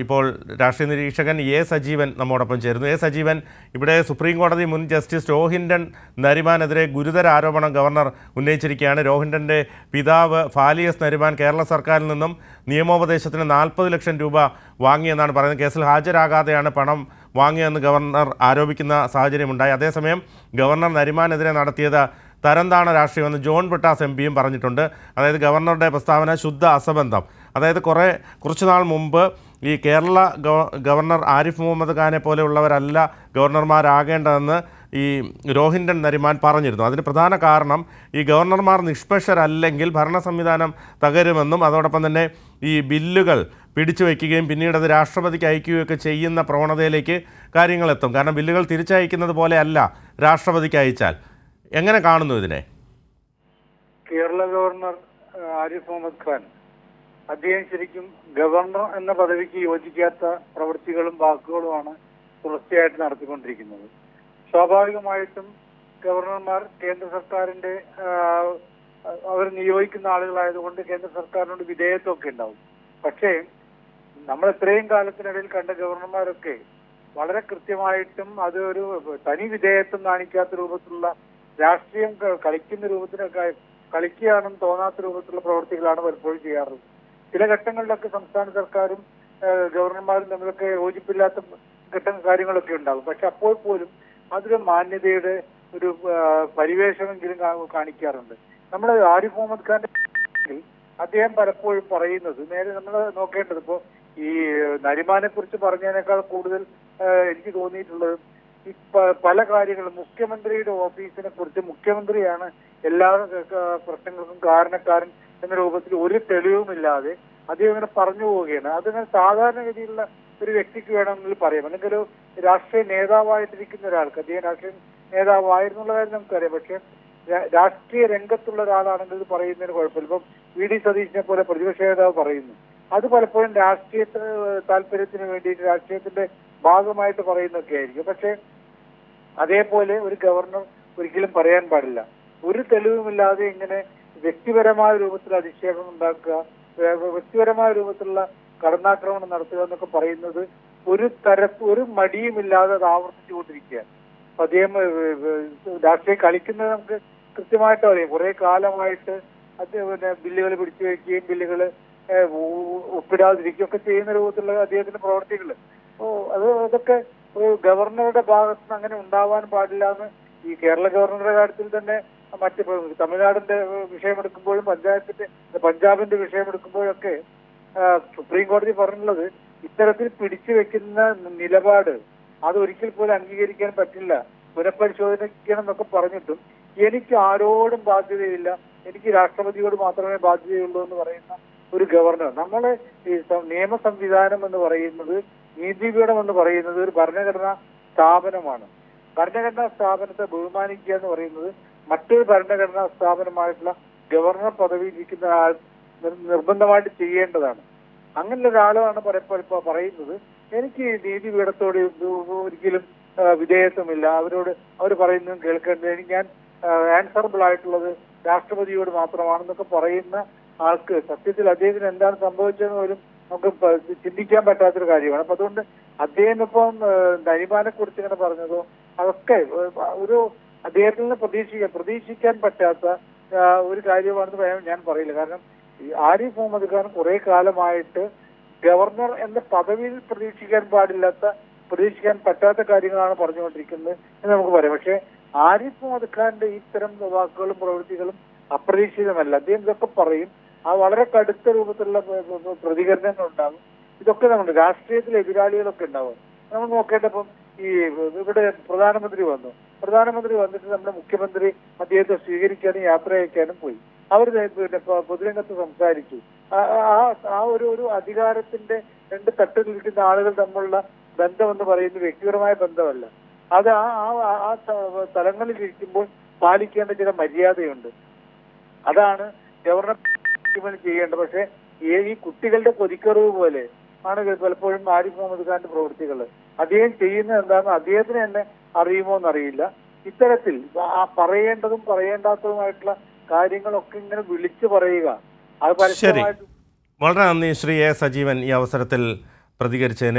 ഇപ്പോൾ രാഷ്ട്രീയ നിരീക്ഷകൻ എ സജീവൻ നമ്മോടൊപ്പം ചേരുന്നു. എ സജീവൻ, ഇവിടെ സുപ്രീം കോടതി മുൻ ജസ്റ്റിസ് രോഹിൻടൺ നരിമാനെതിരെ ഗുരുതര ആരോപണം ഗവർണർ ഉന്നയിച്ചിരിക്കുകയാണ്. രോഹിൻടൻ്റെ പിതാവ് ഫാലിയസ് നരിമാൻ കേരള സർക്കാരിൽ നിന്നും നിയമോപദേശത്തിന് 40 ലക്ഷം രൂപ വാങ്ങിയെന്നാണ് പറയുന്നത്. കേസിൽ ഹാജരാകാതെയാണ് പണം വാങ്ങിയതെന്ന് ഗവർണർ ആരോപിക്കുന്ന സാഹചര്യമുണ്ടായി. അതേസമയം ഗവർണർ നരിമാനെതിരെ നടത്തിയത് തരംതാണ രാഷ്ട്രീയമെന്ന് ജോൺ ബ്രിട്ടാസ് എം.പിയും പറഞ്ഞിട്ടുണ്ട്. അതായത് ഗവർണറുടെ പ്രസ്താവന ശുദ്ധ അസംബന്ധം. അതായത് കുറച്ചു നാൾ മുമ്പ് ഈ കേരള ഗവർണർ ആരിഫ് മുഹമ്മദ് ഖാനെ പോലെയുള്ളവരല്ല ഗവർണർമാരാകേണ്ടതെന്ന് ഈ രോഹിൻടൺ നരിമാൻ പറഞ്ഞിരുന്നു. അതിന് പ്രധാന കാരണം ഈ ഗവർണർമാർ നിഷ്പക്ഷരല്ലെങ്കിൽ ഭരണ സംവിധാനം തകരുമെന്നും അതോടൊപ്പം തന്നെ ഈ ബില്ലുകൾ പിടിച്ചു വയ്ക്കുകയും പിന്നീട് അത് രാഷ്ട്രപതിക്ക് അയക്കുകയൊക്കെ ചെയ്യുന്ന പ്രവണതയിലേക്ക് കാര്യങ്ങളെത്തും. കാരണം ബില്ലുകൾ തിരിച്ചയക്കുന്നത് പോലെയല്ല രാഷ്ട്രപതിക്ക് അയച്ചാൽ. എങ്ങനെ കാണുന്നു ഇതിനെ? കേരള ഗവർണർ ആരിഫ് മുഹമ്മദ് ഖാൻ അദ്ദേഹം ശരിക്കും ഗവർണർ എന്ന പദവിക്ക് യോജിക്കാത്ത പ്രവൃത്തികളും വാക്കുകളുമാണ് തുടർച്ചയായിട്ട് നടത്തിക്കൊണ്ടിരിക്കുന്നത്. സ്വാഭാവികമായിട്ടും ഗവർണർമാർ കേന്ദ്ര സർക്കാരിന്റെ അവർ നിയോഗിക്കുന്ന ആളുകളായതുകൊണ്ട് കേന്ദ്ര സർക്കാരിനോട് വിധേയത്വമൊക്കെ ഉണ്ടാവും. പക്ഷേ നമ്മൾ ഇത്രയും കാലത്തിനിടയിൽ കണ്ട ഗവർണർമാരൊക്കെ വളരെ കൃത്യമായിട്ടും അത് ഒരു തനി വിധേയത്വം കാണിക്കാത്ത രൂപത്തിലുള്ള രാഷ്ട്രീയം കളിക്കുന്ന രൂപത്തിലൊക്കെ കളിക്കുകയാണെന്ന് തോന്നാത്ത രൂപത്തിലുള്ള പ്രവൃത്തികളാണ് പലപ്പോഴും ചെയ്യാറുള്ളത്. ചില ഘട്ടങ്ങളിലൊക്കെ സംസ്ഥാന സർക്കാരും ഗവർണർമാരും തമ്മിലൊക്കെ യോജിപ്പില്ലാത്ത കാര്യങ്ങളൊക്കെ ഉണ്ടാകും. പക്ഷെ അപ്പോൾ പോലും അതൊരു മാന്യതയുടെ ഒരു പരിവേഷമെങ്കിലും കാണിക്കാറുണ്ട്. നമ്മൾ ആരിഫ് മുഹമ്മദ് ഖാന്റെ അദ്ദേഹം പലപ്പോഴും പറയുന്നത് നേരെ നമ്മൾ നോക്കേണ്ടത് ഇപ്പോൾ ഈ നരിമാനെ കുറിച്ച് പറഞ്ഞതിനേക്കാൾ കൂടുതൽ എനിക്ക് തോന്നിയിട്ടുള്ളത് ഈ പല കാര്യങ്ങളും മുഖ്യമന്ത്രിയുടെ ഓഫീസിനെ കുറിച്ച് മുഖ്യമന്ത്രിയാണ് എല്ലാ പ്രശ്നങ്ങൾക്കും കാരണക്കാരൻ എന്ന രൂപത്തിൽ ഒരു തെളിവുമില്ലാതെ അദ്ദേഹം ഇങ്ങനെ പറഞ്ഞു പോവുകയാണ്. അതിങ്ങനെ സാധാരണഗതിയിലുള്ള ഒരു വ്യക്തിക്ക് വേണമെങ്കിൽ പറയാം, അല്ലെങ്കിൽ ഒരു രാഷ്ട്രീയ നേതാവായിട്ടിരിക്കുന്ന ഒരാൾക്ക്, അദ്ദേഹം രാഷ്ട്രീയ നേതാവായിരുന്നുള്ള കാര്യം നമുക്കറിയാം. പക്ഷെ രാഷ്ട്രീയ രംഗത്തുള്ള ഒരാളാണെങ്കിൽ ഇത് പറയുന്നതിന് കുഴപ്പമില്ല. ഇപ്പം വി.ഡി. സതീശിനെ പോലെ പ്രതിപക്ഷ നേതാവ് പറയുന്നു, അത് പലപ്പോഴും രാഷ്ട്രീയ താല്പര്യത്തിന് വേണ്ടിയിട്ട് രാഷ്ട്രീയത്തിന്റെ ഭാഗമായിട്ട് പറയുന്നൊക്കെ ആയിരിക്കും. പക്ഷെ അതേപോലെ ഒരു ഗവർണർ ഒരിക്കലും പറയാൻ പാടില്ല. ഒരു തെളിവുമില്ലാതെ ഇങ്ങനെ വ്യക്തിപരമായ രൂപത്തിൽ അധിക്ഷേപം ഉണ്ടാക്കുക, വ്യക്തിപരമായ രൂപത്തിലുള്ള കടന്നാക്രമണം നടത്തുക എന്നൊക്കെ പറയുന്നത് ഒരു മടിയുമില്ലാതെ അത് ആവർത്തിച്ചുകൊണ്ടിരിക്കുക. അദ്ദേഹം രാഷ്ട്രീയം കളിക്കുന്നത് നമുക്ക് കൃത്യമായിട്ട് അറിയാം. കുറെ കാലമായിട്ട് പിന്നെ ബില്ലുകൾ പിടിച്ചു വയ്ക്കുകയും ബില്ലുകൾ ഒപ്പിടാതിരിക്കുകയൊക്കെ ചെയ്യുന്ന രൂപത്തിലുള്ള അദ്ദേഹത്തിന്റെ പ്രവർത്തികൾ. അതൊക്കെ ഒരു ഗവർണറുടെ ഭാഗത്ത് നിന്ന് അങ്ങനെ ഉണ്ടാവാൻ പാടില്ല എന്ന് ഈ കേരള ഗവർണറുടെ കാര്യത്തിൽ തന്നെ മറ്റ് തമിഴ്നാടിന്റെ വിഷയമെടുക്കുമ്പോഴും പഞ്ചാബിന്റെ വിഷയമെടുക്കുമ്പോഴൊക്കെ സുപ്രീം കോടതി പറഞ്ഞുള്ളത് ഇത്തരത്തിൽ പിടിച്ചു വെക്കുന്ന നിലപാട് അത് ഒരിക്കൽ പോലും അംഗീകരിക്കാൻ പറ്റില്ല, പുനഃപരിശോധനിക്കണം എന്നൊക്കെ പറഞ്ഞിട്ടും എനിക്ക് ആരോടും ബാധ്യതയില്ല, എനിക്ക് രാഷ്ട്രപതിയോട് മാത്രമേ ബാധ്യതയുള്ളൂ എന്ന് പറയുന്ന ഒരു ഗവർണർ. നമ്മളെ ഈ നിയമ സംവിധാനം എന്ന് പറയുന്നത്, നീതിപീഠം എന്ന് പറയുന്നത് ഒരു ഭരണഘടനാ സ്ഥാപനമാണ്. ഭരണഘടനാ സ്ഥാപനത്തെ ബഹുമാനിക്കുക എന്ന് പറയുന്നത് മറ്റൊരു ഭരണഘടനാ സ്ഥാപനമായിട്ടുള്ള ഗവർണർ പദവി ഇരിക്കുന്ന ആൾ നിർബന്ധമായിട്ട് ചെയ്യേണ്ടതാണ്. അങ്ങനെയുള്ള ഒരാളാണ് പറയുന്നത് എനിക്ക് നീതിപീഠത്തോട് ഒരിക്കലും വിധേയത്വമില്ല, അവർ പറയുന്നതും കേൾക്കേണ്ടത് ഞാൻ ആൻസറബിൾ ആയിട്ടുള്ളത് രാഷ്ട്രപതിയോട് മാത്രമാണെന്നൊക്കെ പറയുന്ന ആൾക്ക് സത്യത്തിൽ അദ്ദേഹത്തിന് എന്താണ് സംഭവിച്ചതെന്ന് പോലും നമുക്ക് ചിന്തിക്കാൻ പറ്റാത്തൊരു കാര്യമാണ്. അപ്പൊ അതുകൊണ്ട് അദ്ദേഹം ഇപ്പം നരിമാനെ കുറിച്ച് ഇങ്ങനെ പറഞ്ഞതോ അതൊക്കെ ഒരു അദ്ദേഹത്തിൽ നിന്ന് പ്രതീക്ഷിക്കാൻ പറ്റാത്ത ഒരു കാര്യമാണെന്ന് ഞാൻ പറയില്ല. കാരണം ആരിഫ് മുഹമ്മദ് ഖാൻ കുറെ കാലമായിട്ട് ഗവർണർ എന്ന പദവിയിൽ പ്രതീക്ഷിക്കാൻ പറ്റാത്ത കാര്യങ്ങളാണ് പറഞ്ഞുകൊണ്ടിരിക്കുന്നത് എന്ന് നമുക്ക് പറയാം. പക്ഷെ ആരിഫ് മുഹമ്മദ് ഖാന്റെ ഇത്തരം വാക്കുകളും പ്രവൃത്തികളും അപ്രതീക്ഷിതമല്ല. അദ്ദേഹം ഇതൊക്കെ പറയും, ആ വളരെ കടുത്ത രൂപത്തിലുള്ള പ്രതികരണങ്ങൾ ഉണ്ടാകും. ഇതൊക്കെ നമ്മുടെ രാഷ്ട്രീയത്തിൽ എതിരാളികളൊക്കെ ഉണ്ടാവും. നമ്മൾ നോക്കേണ്ടപ്പം ഈ ഇവിടെ പ്രധാനമന്ത്രി വന്നിട്ട് നമ്മുടെ മുഖ്യമന്ത്രി അദ്ദേഹത്തെ സ്വീകരിക്കാനും യാത്ര അയക്കാനും പോയി. അവർ പിന്നെ പൊതുരംഗത്ത് സംസാരിച്ചു. ആ ഒരു അധികാരത്തിന്റെ രണ്ട് തട്ടിൽ നിൽക്കുന്ന ആളുകൾ തമ്മിലുള്ള ബന്ധം എന്ന് പറയുന്നത് വ്യക്തിപരമായ ബന്ധമല്ല. അത് ആ തലങ്ങളിൽ ഇരിക്കുമ്പോൾ പാലിക്കേണ്ട ചില മര്യാദയുണ്ട്. അതാണ് ഗവർണർ ചെയ്യേണ്ടത്. പക്ഷെ ഈ കുട്ടികളുടെ കൊതിക്കറിവ് പോലെ ആണ് പലപ്പോഴും ആരിഫ് മുഹമ്മദ് ഖാന്റെ പ്രവൃത്തികൾ. അദ്ദേഹം ചെയ്യുന്നത് എന്താണെന്ന് അദ്ദേഹത്തിന് തന്നെ അറിയുമോ എന്നറിയില്ല. ഇത്തരത്തിൽ പറയേണ്ടതും പറയേണ്ടാത്തതുമായിട്ടുള്ള കാര്യങ്ങളൊക്കെ ഇങ്ങനെ വിളിച്ചു പറയുക, അത് പരസ്യമായിട്ട്. വളരെ നന്ദി ശ്രീ എ സജീവൻ ഈ അവസരത്തിൽ പ്രതികരിച്ചതിന്